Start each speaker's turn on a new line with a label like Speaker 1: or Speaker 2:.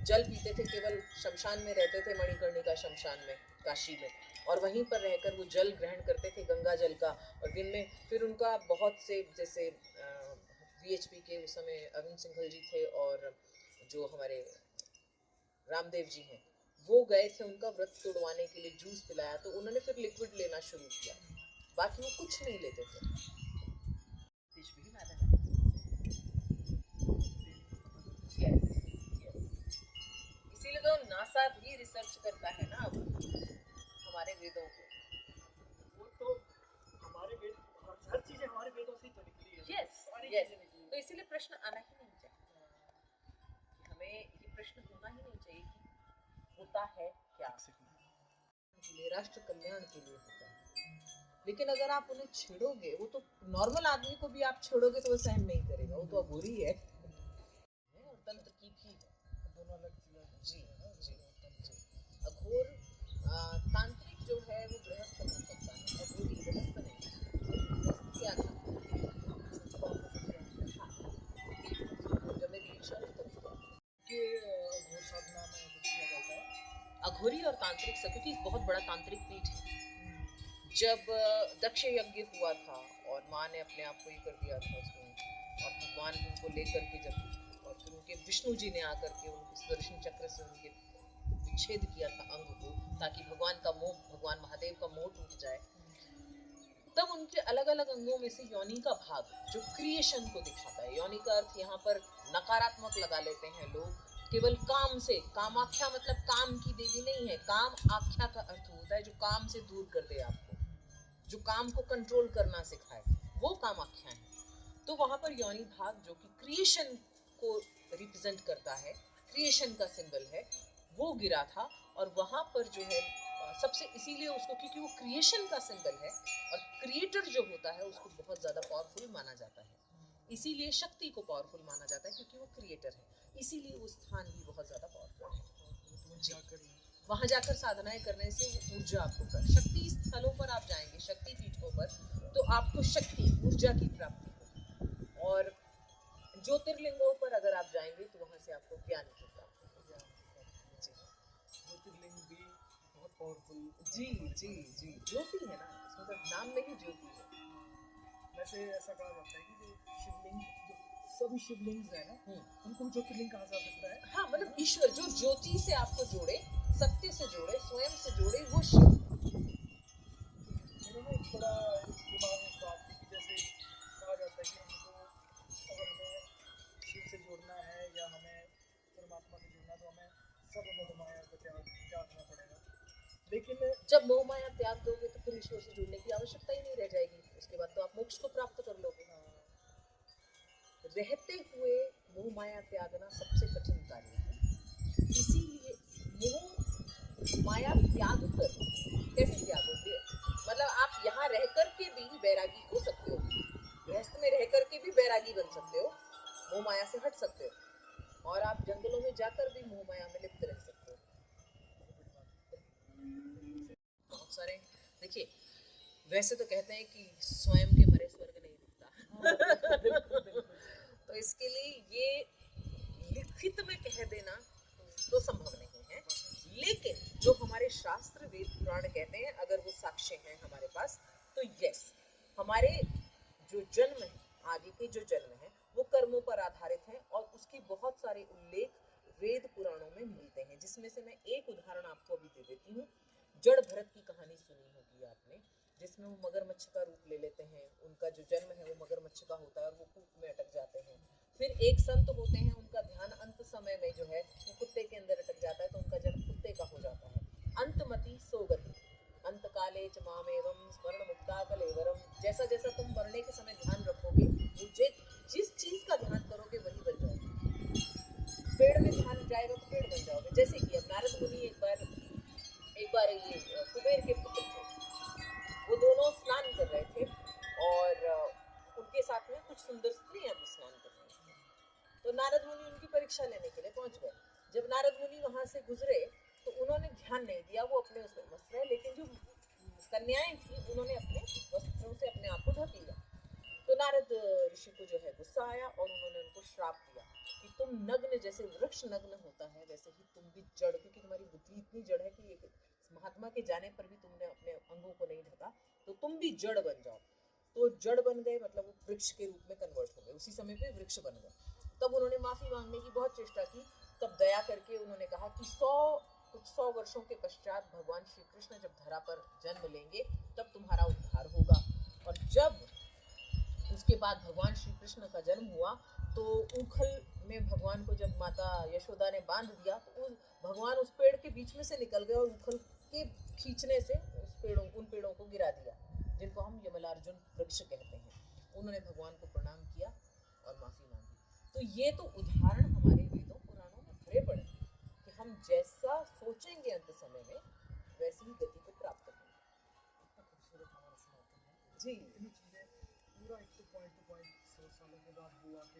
Speaker 1: जल पीते थे, केवल शमशान में रहते थे, मणिकर्णिका शमशान में, काशी में, और वहीं पर रहकर वो जल ग्रहण करते थे गंगा जल का। और दिन में फिर उनका बहुत से, जैसे वीएचपी के उस समय अरुण सिंघल जी थे और जो हमारे रामदेव जी हैं, वो गए थे उनका व्रत तोड़वाने के लिए, जूस पिलाया, तो उन्होंने फिर लिक्विड लेना शुरू किया, बाकी वो कुछ नहीं लेते थे। इसीलिए तो नासा भी रिसर्च करता है ना अब हमारे वेदों को।
Speaker 2: वो तो हमारे वेद, हर चीजें हमारे वेदों से ही तो निकली है।
Speaker 1: यस, तो इसीलिए प्रश्न आना ही नहीं चाहिए, हमें ये प्रश्न होना ही नहीं चाहिए कि होता है क्या, राष्ट्र कल्याण के लिए होता है। लेकिन अगर आप उन्हें छेड़ोगे, वो तो नॉर्मल आदमी को भी आप छेड़ोगे तो वो सहन नहीं करेगा, वो तो अघोरी है और तंत्र की भी है, दोनों अलग जी जी जी। अघोर तांत्रिक जो है वो गृहस्थ हो सकता है, अघोरी गृहस्थ नहीं। क्या जब मैं दीक्षा ली तब
Speaker 2: कि घोर साधना में कुछ किया जाता है,
Speaker 1: अघोरी और तांत्रिक से, क्योंकि बहुत बड़ा तांत्रिक पीठ है। जब दक्ष यज्ञ हुआ था और माँ ने अपने आप को ये कर दिया था उसमें, और भगवान उनको लेकर के जब, और फिर उनके विष्णु जी ने आकर के उनके सुदर्शन चक्र से उनके विच्छेद किया था अंग को, ताकि भगवान का मोह, भगवान महादेव का मोह टूट जाए, तब उनके अलग अलग अंगों में से योनि का भाग जो क्रिएशन को दिखाता है, योनि का अर्थ यहाँ पर नकारात्मक लगा लेते हैं लोग, केवल काम से, कामाख्या मतलब काम की देवी नहीं है, काम आख्या का अर्थ होता है जो काम से दूर कर दे आपको, जो काम को कंट्रोल करना सिखाए, वो कामाख्या है। तो वहां पर योनि भाग जो कि क्रिएशन को रिप्रेजेंट करता है, क्रिएशन का सिंबल है, वो गिरा था। और वहां पर जो है सबसे, इसीलिए उसको, क्योंकि वो क्रिएशन का सिंबल है और क्रिएटर जो होता है उसको बहुत ज्यादा पावरफुल माना जाता है, इसीलिए शक्ति को पावरफुल माना जाता है क्योंकि वो क्रिएटर है, इसीलिए वो स्थान भी बहुत ज्यादा पावरफुल है। वहां जाकर साधनाएं करने से वो ऊर्जा आपको कर, शक्ति स्थलों पर आप जाएंगे, शक्ति पीठों पर, तो आपको शक्ति ऊर्जा की प्राप्ति होगी, और ज्योतिर्लिंगों पर अगर आप जाएंगे तो वहां से आपको ज्ञान की प्राप्ति होगी।
Speaker 2: ज्योतिर्लिंग भी बहुत पावरफुल।
Speaker 1: जी जी जी, ज्योति है ना, इसमें तो नाम में ही ज्योति है।
Speaker 2: वैसे ऐसा कहा जाता है कि जो शिवलिंग, जो सभी शिवलिंग है ना, उनको ज्योतिर्लिंग कहा जा सकता है।
Speaker 1: हाँ, मतलब ईश्वर जो ज्योति से आपको जोड़े, सत्य से जोड़े, स्वयं से जोड़े, वो शिव।
Speaker 2: मेरे में एक बड़ा दिमाग में बात थी कि जैसे कहा जाता है कि हमको अगर हमें शिव से जोड़ना है या हमें परमात्मा से जोड़ना, तो हमें सब मोह माया को त्यागना पड़ेगा। लेकिन
Speaker 1: जब मोह माया त्याग दोगे तो फिर ईश्वर से जुड़ने की आवश्यकता ही नहीं रह जाएगी, उसके बाद तो आप मोक्ष को प्राप्त कर लोगे। रहते हुए मोह माया त्यागना सबसे कठिन कार्य है, इसीलिए मोह माया त्याग कर, कैसे त्यागोगे, मतलब आप यहाँ रह करके भी बैरागी हो सकते हो, गृहस्थ में रह करके भी बैरागी बन सकते हो, मोह माया से हट सकते हो, और आप जंगलों में जाकर भी मोह माया में लिप्त रह सकते हो। बहुत सारे, देखिए, वैसे तो कहते हैं कि स्वयं के मरे स्वर्ग नहीं दिखता तो इसके लिए ये लिखित में कह देना तो संभव नहीं है, लेकिन जो हमारे शास्त्र वेद पुराण कहते हैं, अगर वो साक्ष्य हैं हमारे पास, तो यस, हमारे जो जन्म है, आगे के जो जन्म है, वो कर्मों पर आधारित हैं, और उसके बहुत सारे उल्लेख वेद पुराणों में मिलते हैं, जिसमें से मैं एक उदाहरण आपको अभी दे देती हूँ। जड़ भरत की कहानी सुनी होगी आपने, जिसमें वो मगरमच्छ का रूप ले लेते हैं, उनका जो जन्म है वो मगरमच्छ का होता है और वो कूप में अटक जाते हैं। फिर एक संत होते हैं, उनका ध्यान अंत समय में जो है वो कुत्ते के अंदर अटक जाता है, तो उनका जन्म कुत्ते का हो जाता है। अंतमति सोगति, अंत काले च मामेवं स्मरण मुक्ता कलेवरम, जैसा जैसा तुम मरने के समय ध्यान रखोगे, मुझे जिस चीज का ध्यान करोगे वही बन जाओगे। पेड़ में ध्यान जाएगा तो पेड़ बन जाओगे, जैसे कि अब नारद मुनि एक बार ये कुबेर के पुत्र थे, वो दोनों स्नान कर रहे थे, और उनके साथ में कुछ सुंदर स्त्रियां भी स्नान कर रही थी, तो नारद मुनि उनकी परीक्षा लेने के लिए पहुंच गए। जब नारद मुनि वहां से गुजरे तो उन्होंने ध्यान नहीं दिया, वो अपने उसमें मस्त रहे, लेकिन जो कन्याएं थी उन्होंने अपने वस्त्रों से अपने आप को ढक लिया। तो नारद ऋषि को जो है गुस्सा आया और उन्होंने उनको श्राप दिया कि तुम तुम नग्न, जैसे वृक्ष नग्न होता है वैसे ही तुम भी जड़, क्योंकि तुम्हारी बुद्धि इतनी जड़ है कि एक महात्मा के जाने पर भी तुमने अपने अंगों को नहीं ढका, तो तुम भी जड़ बन जाओ। तो जड़ बन गए मतलब वो वृक्ष के रूप में कन्वर्ट हो गए, उसी समय पे वृक्ष बन गए। तब उन्होंने माफी मांगने की बहुत चेष्टा की, तब दया करके उन्होंने कहा कि 100 वर्षों के पश्चात भगवान श्री कृष्ण जब धरा पर जन्म लेंगे तब तुम्हारा उद्धार होगा। और जब उसके बाद भगवान श्री कृष्ण का जन्म हुआ तो ऊखल में भगवान को जब माता यशोदा ने बांध दिया तो भगवान उस पेड़ के बीच में से निकल गए और ऊखल के खींचने से उन पेड़ों को गिरा दिया, जिनको हम यमलार्जुन वृक्ष कहते हैं। उन्होंने भगवान को प्रणाम किया और माफी मांगी। तो ये तो उदाहरण हमारे वेदों पुराणों में भरे पड़े कि हम जैसा सोचेंगे अंत समय में वैसी ही गति को प्राप्त करेंगे।
Speaker 2: इतना खूबसूरत हमारा सनातन है
Speaker 1: जी
Speaker 2: इतनी चीजें पूरा एक तो पॉइंट टू पॉइंट 100 सालों के बाद हुआ कि